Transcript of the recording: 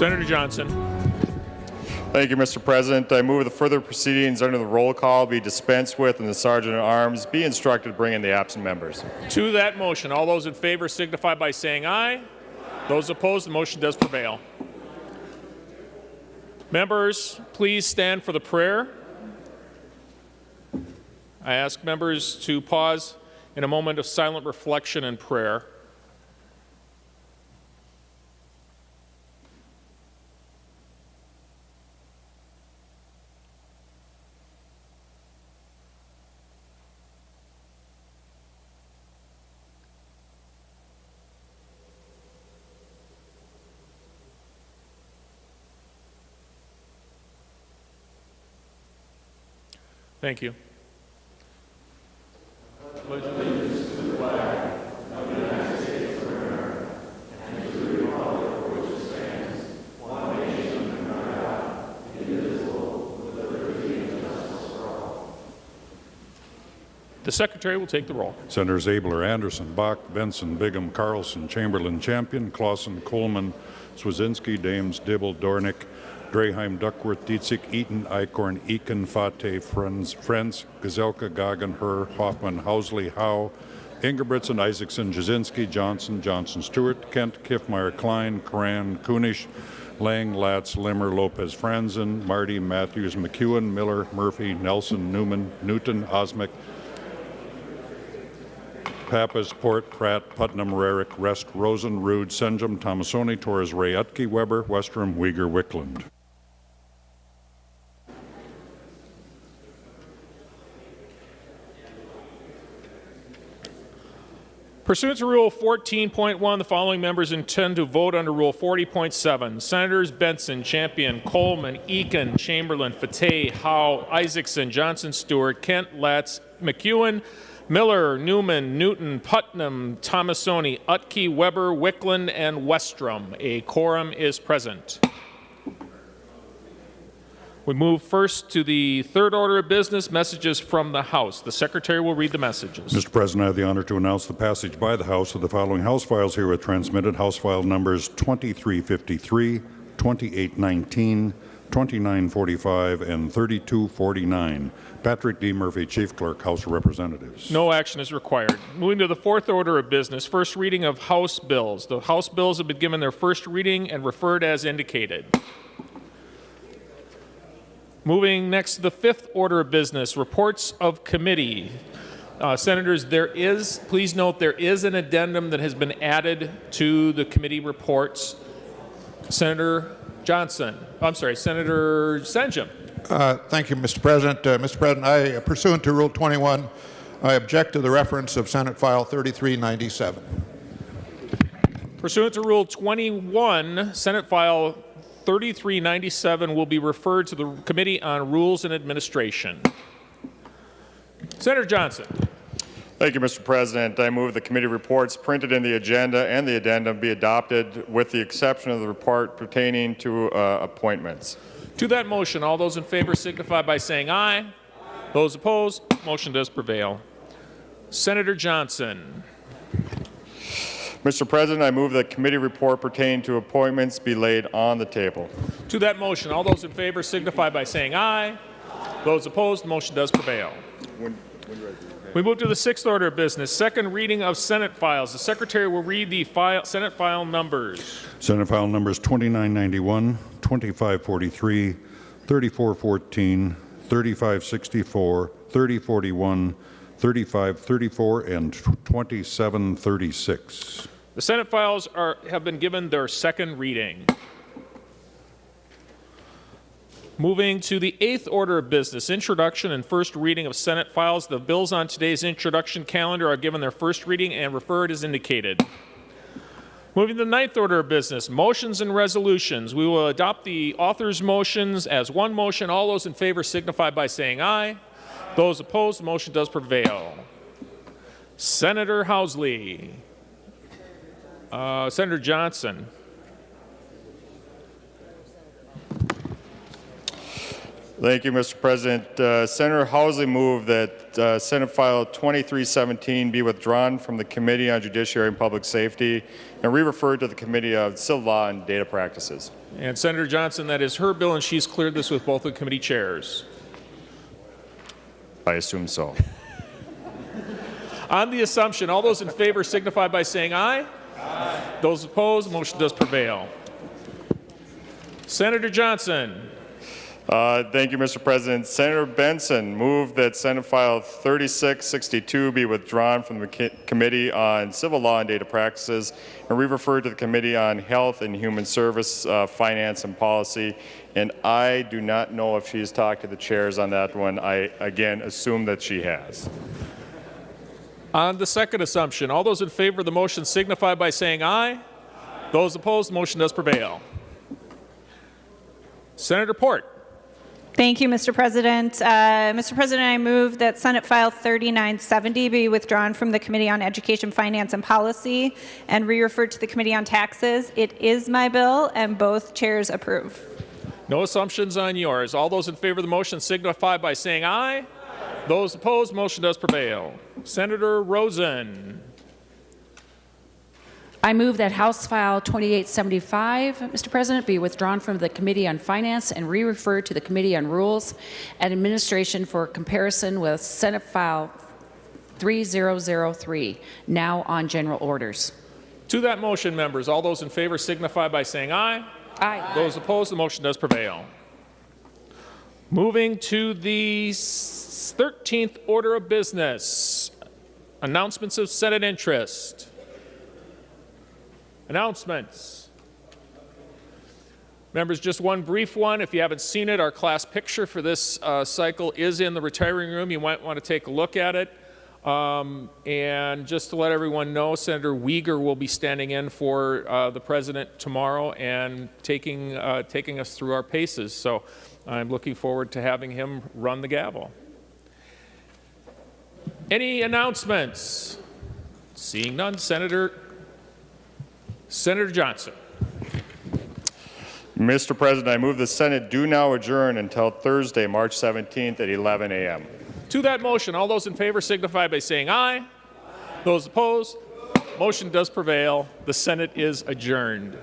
Senator Johnson. Thank you, Mr. President. I move that further proceedings under the roll call be dispensed with and the Sergeant at Arms be instructed to bring in the absent members. To that motion, all those in favor signify by saying aye. Those opposed, the motion does prevail. Members, please stand for the prayer. I ask members to pause in a moment of silent reflection and prayer. Thank you. The Secretary will take the roll. Senators Abler, Anderson, Bach, Benson, Bigham, Carlson, Chamberlain, Champion, Clausen, Coleman, Swedzinski, Dames, Dibble, Dornick, Draheim, Duckworth, Dietzick, Eaton, Eichhorn, Eakin, Fate, Friends, Gazelka, Goggin, Herr, Hoffman, Housley, Howe, Ingebrigtsen, Isaacson, Jasinski, Johnson, Johnson, Stewart, Kent, Kiffmeyer, Klein, Coran, Kunish, Lang, Latz, Limmer, Lopez, Franzen, Marty, Matthews, McEwen, Miller, Murphy, Nelson, Newman, Newton, Osmic, Pappas, Port, Pratt, Putnam, Rarick, Rest, Rosen, Rude, Senjum, Tomasoni, Torres, Ray, Utke, Weber, Westrom, Uyghur, Wickland. Pursuant to Rule 14.1, the following members intend to vote under Rule 40.7. Senators Benson, Champion, Coleman, Eakin, Chamberlain, Fate, Howe, Isaacson, Johnson, Stewart, Kent, Latz, McEwen, Miller, Newman, Newton, Putnam, Tomasoni, Utke, Weber, Wickland, and Westrom. A quorum is present. We move first to the third order of business, messages from the House. The Secretary will read the messages. Mr. President, I have the honor to announce the passage by the House of the following House files herewith transmitted. House file numbers 2353, 2819, 2945, and 3249. Patrick D. Murphy, Chief Clerk, House of Representatives. No action is required. Moving to the fourth order of business, first reading of House bills. The House bills have been given their first reading and referred as indicated. Moving next to the fifth order of business, reports of committee. Senators, please note there is an addendum that has been added to the committee reports. Senator Senjum. Thank you, Mr. President. Mr. President, pursuant to Rule 21, I object to the reference of Senate File 3397. Pursuant to Rule 21, Senate File 3397 will be referred to the Committee on Rules and Administration. Senator Johnson. Thank you, Mr. President. I move the committee reports printed in the agenda and the addendum be adopted with the exception of the report pertaining to appointments. To that motion, all those in favor signify by saying aye. Those opposed, motion does prevail. Senator Johnson. Mr. President, I move that committee report pertaining to appointments be laid on the table. To that motion, all those in favor signify by saying aye. Those opposed, the motion does prevail. We move to the sixth order of business, second reading of Senate files. The Secretary will read the Senate file numbers. Senate file numbers 2991, 2543, 3414, 3564, 3041, 3534, and 2736. The Senate files have been given their second reading. Moving to the eighth order of business, introduction and first reading of Senate files. The bills on today's introduction calendar are given their first reading and referred as indicated. Moving to the ninth order of business, motions and resolutions. We will adopt the author's motions as one motion. All those in favor signify by saying aye. Those opposed, the motion does prevail. Senator Housley. Senator Johnson. Thank you, Mr. President. Senator Housley moved that Senate File 2317 be withdrawn from the Committee on Judiciary and Public Safety and re-referred to the Committee of Civil Law and Data Practices. And Senator Johnson, that is her bill, and she's cleared this with both the committee chairs. I assume so. On the assumption, all those in favor signify by saying aye. Aye. Those opposed, motion does prevail. Senator Johnson. Thank you, Mr. President. Senator Benson moved that Senate File 3662 be withdrawn from the Committee on Civil Law and Data Practices and re-referred to the Committee on Health and Human Service, Finance and Policy. And I do not know if she's talked to the chairs on that one. I, again, assume that she has. On the second assumption, all those in favor of the motion signify by saying aye. Aye. Those opposed, motion does prevail. Senator Port. Thank you, Mr. President. Mr. President, I move that Senate File 3970 be withdrawn from the Committee on Education, Finance, and Policy and re-referred to the Committee on Taxes. It is my bill, and both chairs approve. No assumptions on yours. All those in favor of the motion signify by saying aye. Aye. Those opposed, motion does prevail. Senator Rosen. I move that House File 2875, Mr. President, be withdrawn from the Committee on Finance and re-referred to the Committee on Rules and Administration for comparison with Senate File 3003, now on general orders. To that motion, members, all those in favor signify by saying aye. Aye. Those opposed, the motion does prevail. Moving to the 13th order of business, announcements of Senate interest. Announcements. Members, just one brief one. If you haven't seen it, our class picture for this cycle is in the retiring room. You might want to take a look at it. And just to let everyone know, Senator Uyghur will be standing in for the president tomorrow and taking us through our paces. So I'm looking forward to having him run the gavel. Any announcements? Seeing none, Senator Johnson. Mr. President, I move the Senate do now adjourn until Thursday, March 17th at 11 a.m. To that motion, all those in favor signify by saying aye. Aye. Those opposed, motion does prevail. The Senate is adjourned.